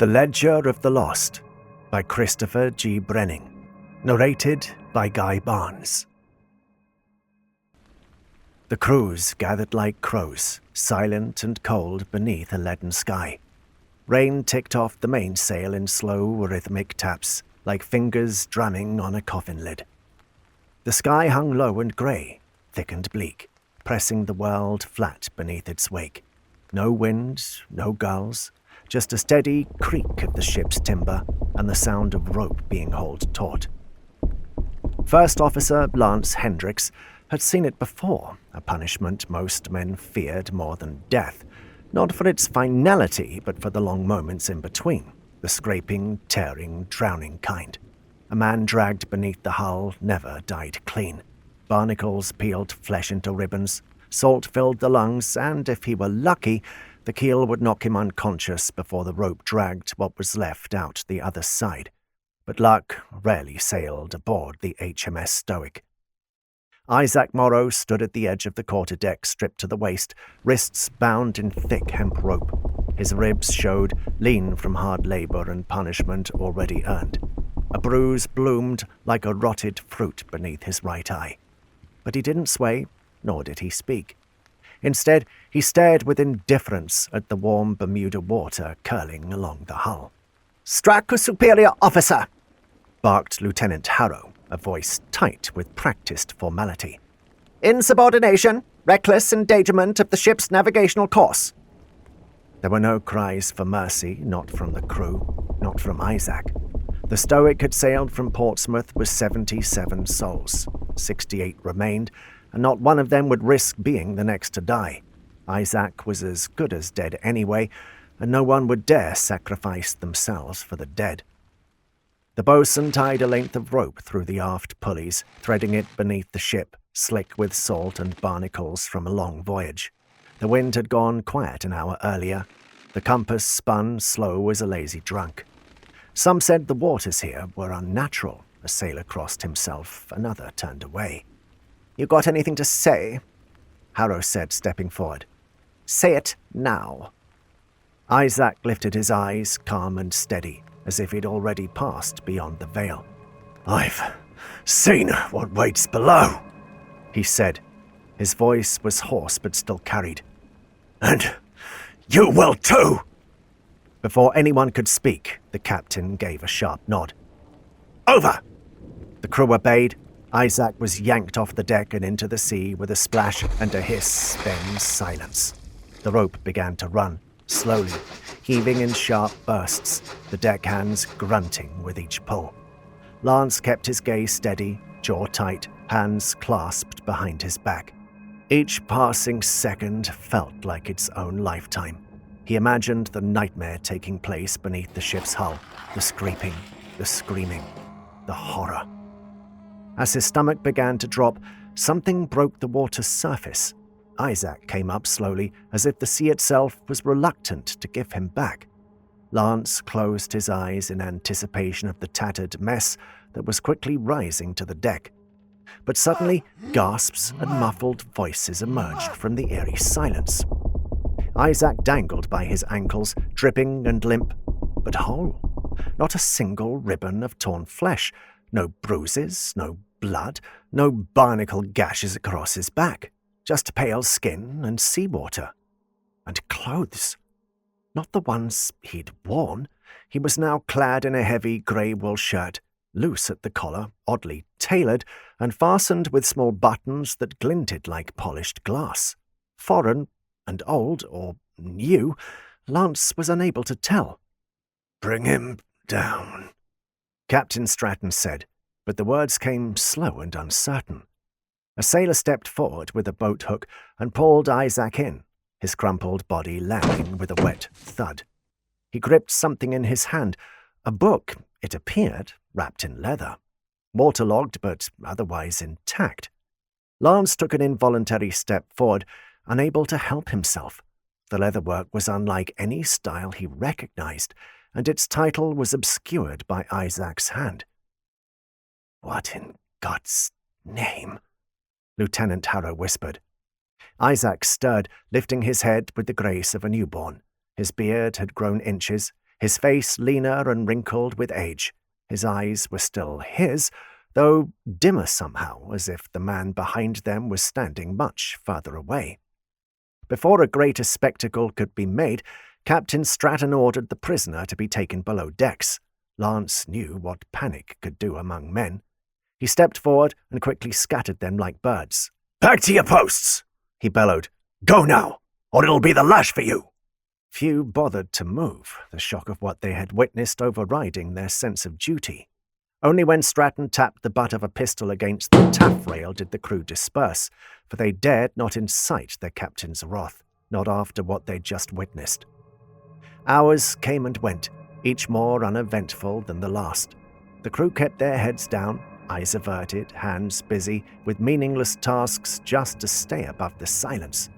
The Ledger of the Lost by Christopher G. Brenning. Narrated by Guy Barnes. The crews gathered like crows, silent and cold beneath a leaden sky. Rain ticked off the mainsail in slow, rhythmic taps, like fingers drumming on a coffin lid. The sky hung low and grey, thick and bleak, pressing the world flat beneath its wake. No wind, no gulls, just a steady creak of the ship's timber and the sound of rope being hauled taut. First Officer Lance Hendricks had seen it before, a punishment most men feared more than death, not for its finality, but for the long moments in between, the scraping, tearing, drowning kind. A man dragged beneath the hull never died clean. Barnacles peeled flesh into ribbons, salt filled the lungs, and if he were lucky, the keel would knock him unconscious before the rope dragged what was left out the other side. But luck rarely sailed aboard the HMS Stoic. Isaac Morrow stood at the edge of the quarterdeck, stripped to the waist, wrists bound in thick hemp rope. His ribs showed, lean from hard labor and punishment already earned. A bruise bloomed like a rotted fruit beneath his right eye. But he didn't sway, nor did he speak. Instead, he stared with indifference at the warm Bermuda water curling along the hull. "Struck a superior officer!" barked Lieutenant Harrow, a voice tight with practiced formality. "Insubordination, reckless endangerment of the ship's navigational course." There were no cries for mercy, not from the crew, not from Isaac. The Stoic had sailed from Portsmouth with 77 souls. 68 remained, and not one of them would risk being the next to die. Isaac was as good as dead anyway, and no one would dare sacrifice themselves for the dead. The boatswain tied a length of rope through the aft pulleys, threading it beneath the ship, slick with salt and barnacles from a long voyage. The wind had gone quiet an hour earlier. The compass spun slow as a lazy drunk. Some said the waters here were unnatural. A sailor crossed himself, another turned away. "You got anything to say?" Harrow said, stepping forward. "Say it now." Isaac lifted his eyes, calm and steady, as if he'd already passed beyond the veil. "I've seen what waits below," he said. His voice was hoarse but still carried. "And you will too." Before anyone could speak, the captain gave a sharp nod. "Over!" The crew obeyed. Isaac was yanked off the deck and into the sea with a splash and a hiss, then silence. The rope began to run, slowly, heaving in sharp bursts, the deckhands grunting with each pull. Lance kept his gaze steady, jaw tight, hands clasped behind his back. Each passing second felt like its own lifetime. He imagined the nightmare taking place beneath the ship's hull, the scraping, the screaming, the horror. As his stomach began to drop, something broke the water's surface. Isaac came up slowly, as if the sea itself was reluctant to give him back. Lance closed his eyes in anticipation of the tattered mess that was quickly rising to the deck. But suddenly, gasps and muffled voices emerged from the eerie silence. Isaac dangled by his ankles, dripping and limp, but whole. Not a single ribbon of torn flesh, no bruises, no blood, no barnacle gashes across his back. Just pale skin and seawater. And clothes. Not the ones he'd worn. He was now clad in a heavy grey wool shirt, loose at the collar, oddly tailored, and fastened with small buttons that glinted like polished glass. Foreign and old, or new, Lance was unable to tell. "Bring him down," Captain Stratton said, but the words came slow and uncertain. A sailor stepped forward with a boat hook and pulled Isaac in, his crumpled body landing with a wet thud. He gripped something in his hand, a book, it appeared, wrapped in leather, waterlogged but otherwise intact. Lance took an involuntary step forward, unable to help himself. The leatherwork was unlike any style he recognized, and its title was obscured by Isaac's hand. "What in God's name?" Lieutenant Harrow whispered. Isaac stirred, lifting his head with the grace of a newborn. His beard had grown inches, his face leaner and wrinkled with age. His eyes were still his, though dimmer somehow, as if the man behind them was standing much further away. Before a greater spectacle could be made, Captain Stratton ordered the prisoner to be taken below decks. Lance knew what panic could do among men. He stepped forward and quickly scattered them like birds. "Back to your posts!" he bellowed. "Go now, or it'll be the lash for you!" Few bothered to move, the shock of what they had witnessed overriding their sense of duty. Only when Stratton tapped the butt of a pistol against the taffrail did the crew disperse, for they dared not incite their captain's wrath, not after what they'd just witnessed. Hours came and went, each more uneventful than the last. The crew kept their heads down, eyes averted, hands busy, with meaningless tasks just to stay above the silence.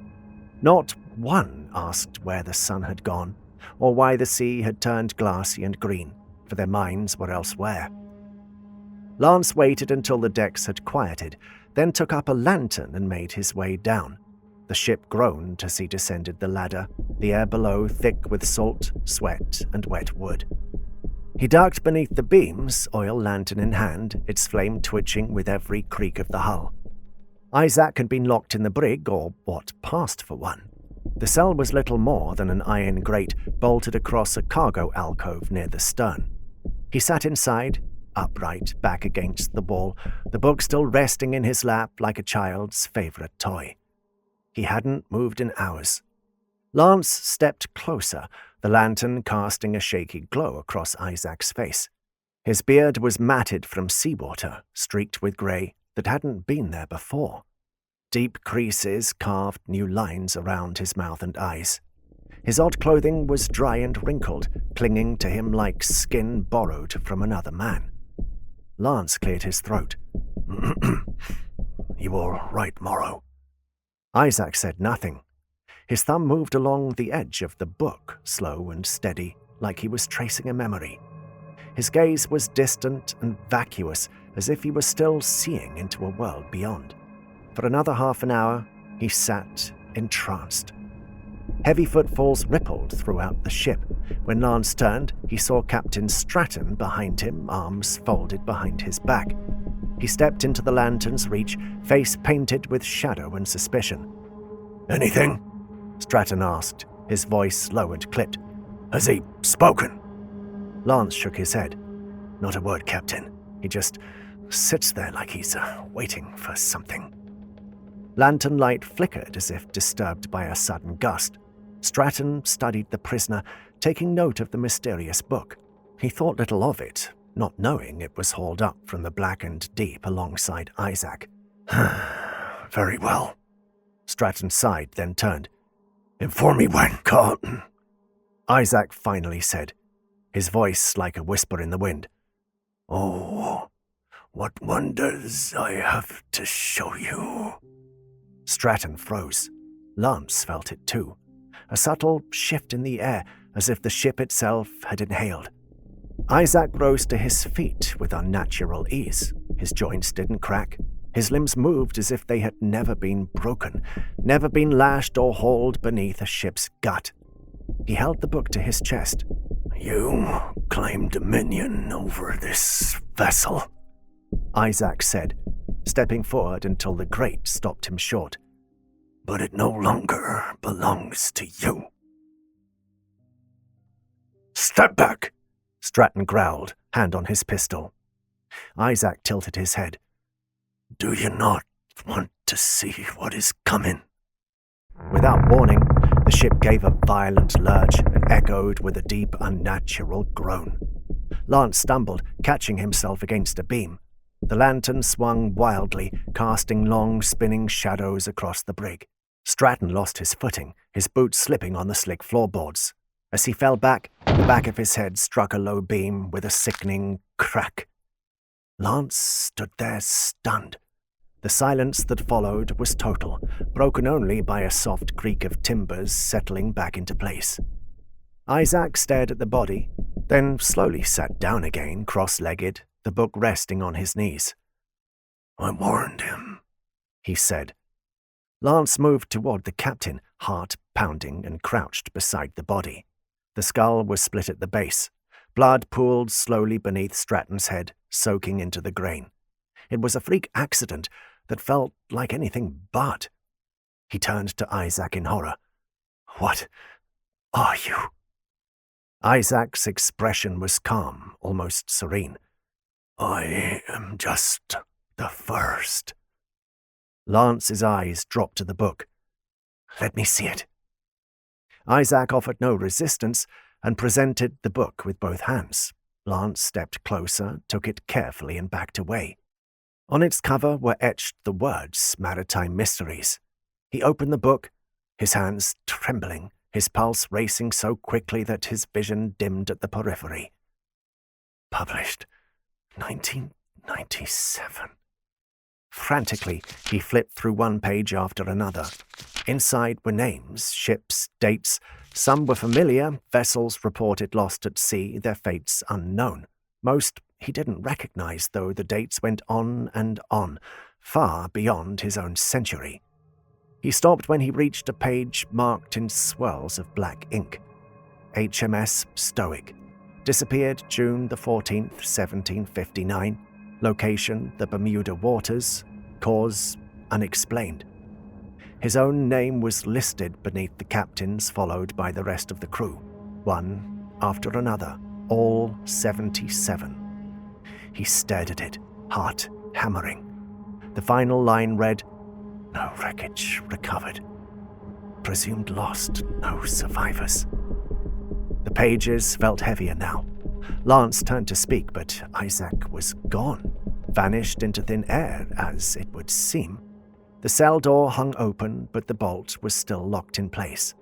Not one asked where the sun had gone, or why the sea had turned glassy and green, for their minds were elsewhere. Lance waited until the decks had quieted, then took up a lantern and made his way down. The ship groaned as he descended the ladder, the air below thick with salt, sweat, and wet wood. He ducked beneath the beams, oil lantern in hand, its flame twitching with every creak of the hull. Isaac had been locked in the brig, or what passed for one. The cell was little more than an iron grate bolted across a cargo alcove near the stern. He sat inside, upright, back against the wall, the book still resting in his lap like a child's favorite toy. He hadn't moved in hours. Lance stepped closer, the lantern casting a shaky glow across Isaac's face. His beard was matted from seawater, streaked with grey, that hadn't been there before. Deep creases carved new lines around his mouth and eyes. His odd clothing was dry and wrinkled, clinging to him like skin borrowed from another man. Lance cleared his throat. "You all right, Morrow?" Isaac said nothing. His thumb moved along the edge of the book, slow and steady, like he was tracing a memory. His gaze was distant and vacuous, as if he was still seeing into a world beyond. For another half an hour, he sat entranced. Heavy footfalls rippled throughout the ship. When Lance turned, he saw Captain Stratton behind him, arms folded behind his back. He stepped into the lantern's reach, face painted with shadow and suspicion. "Anything?" Stratton asked, his voice low and clipped. "Has he spoken?" Lance shook his head. "Not a word, Captain. He just sits there like he's waiting for something." Lantern light flickered as if disturbed by a sudden gust. Stratton studied the prisoner, taking note of the mysterious book. He thought little of it, not knowing it was hauled up from the blackened deep alongside Isaac. "Very well." Stratton sighed, then turned. "Inform me when, Carlton." Isaac finally said, his voice like a whisper in the wind. "Oh, what wonders I have to show you." Stratton froze. Lance felt it too. A subtle shift in the air, as if the ship itself had inhaled. Isaac rose to his feet with unnatural ease. His joints didn't crack. His limbs moved as if they had never been broken, never been lashed or hauled beneath a ship's gut. He held the book to his chest. "You claim dominion over this vessel," Isaac said, stepping forward until the grate stopped him short. "But it no longer belongs to you." "Step back," Stratton growled, hand on his pistol. Isaac tilted his head. "Do you not want to see what is coming?" Without warning, the ship gave a violent lurch and echoed with a deep, unnatural groan. Lance stumbled, catching himself against a beam. The lantern swung wildly, casting long, spinning shadows across the brig. Stratton lost his footing, his boots slipping on the slick floorboards. As he fell back, the back of his head struck a low beam with a sickening crack. Lance stood there stunned. The silence that followed was total, broken only by a soft creak of timbers settling back into place. Isaac stared at the body, then slowly sat down again, cross-legged, the book resting on his knees. "I warned him," he said. Lance moved toward the captain, heart pounding, and crouched beside the body. The skull was split at the base. Blood pooled slowly beneath Stratton's head, soaking into the grain. It was a freak accident that felt like anything but. He turned to Isaac in horror. "What are you?" Isaac's expression was calm, almost serene. "I am just the first." Lance's eyes dropped to the book. "Let me see it." Isaac offered no resistance and presented the book with both hands. Lance stepped closer, took it carefully, and backed away. On its cover were etched the words Maritime Mysteries. He opened the book, his hands trembling, his pulse racing so quickly that his vision dimmed at the periphery. Published 1997. Frantically, he flipped through one page after another. Inside were names, ships, dates. Some were familiar, vessels reported lost at sea, their fates unknown. Most he didn't recognize, though the dates went on and on, far beyond his own century. He stopped when he reached a page marked in swirls of black ink. HMS Stoic. Disappeared June the 14th, 1759. Location, the Bermuda waters. Cause, unexplained. His own name was listed beneath the captain's, followed by the rest of the crew. One after another, all 77. He stared at it, heart hammering. The final line read, "No wreckage recovered. Presumed lost, no survivors." The pages felt heavier now. Lance turned to speak, but Isaac was gone, vanished into thin air, as it would seem. The cell door hung open, but the bolt was still locked in place.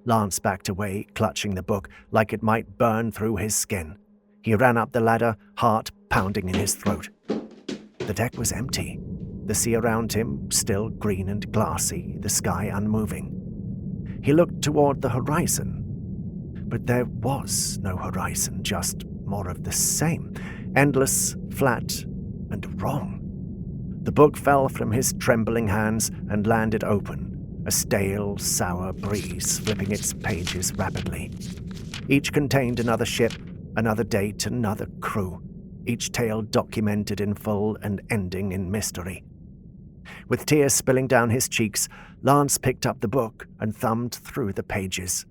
Lance backed away, clutching the book like it might burn through his skin. He ran up the ladder, heart pounding in his throat. The deck was empty. The sea around him still green and glassy, the sky unmoving. He looked toward the horizon, but there was no horizon, just more of the same, endless, flat, and wrong. The book fell from his trembling hands and landed open, a stale, sour breeze flipping its pages rapidly. Each contained another ship, another date, another crew, each tale documented in full and ending in mystery. With tears spilling down his cheeks, Lance picked up the book and thumbed through the pages.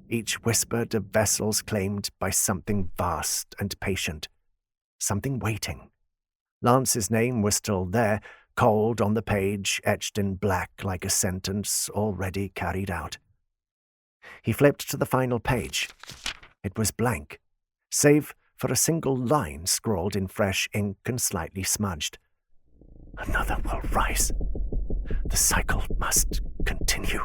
Each whispered of vessels claimed by something vast and patient, something waiting. Lance's name was still there, cold on the page, etched in black like a sentence already carried out. He flipped to the final page. It was blank, save for a single line scrawled in fresh ink and slightly smudged. "Another will rise. The cycle must continue."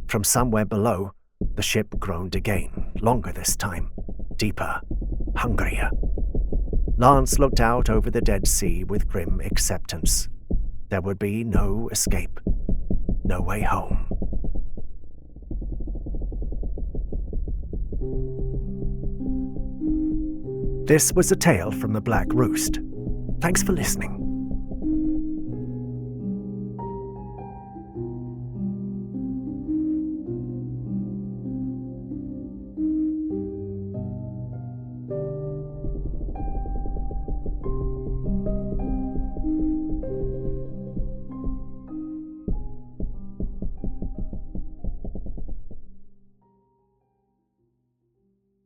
From somewhere below, the ship groaned again, longer this time, deeper, hungrier. Lance looked out over the Dead Sea with grim acceptance. There would be no escape, no way home. This was a tale from the Black Roost. Thanks for listening.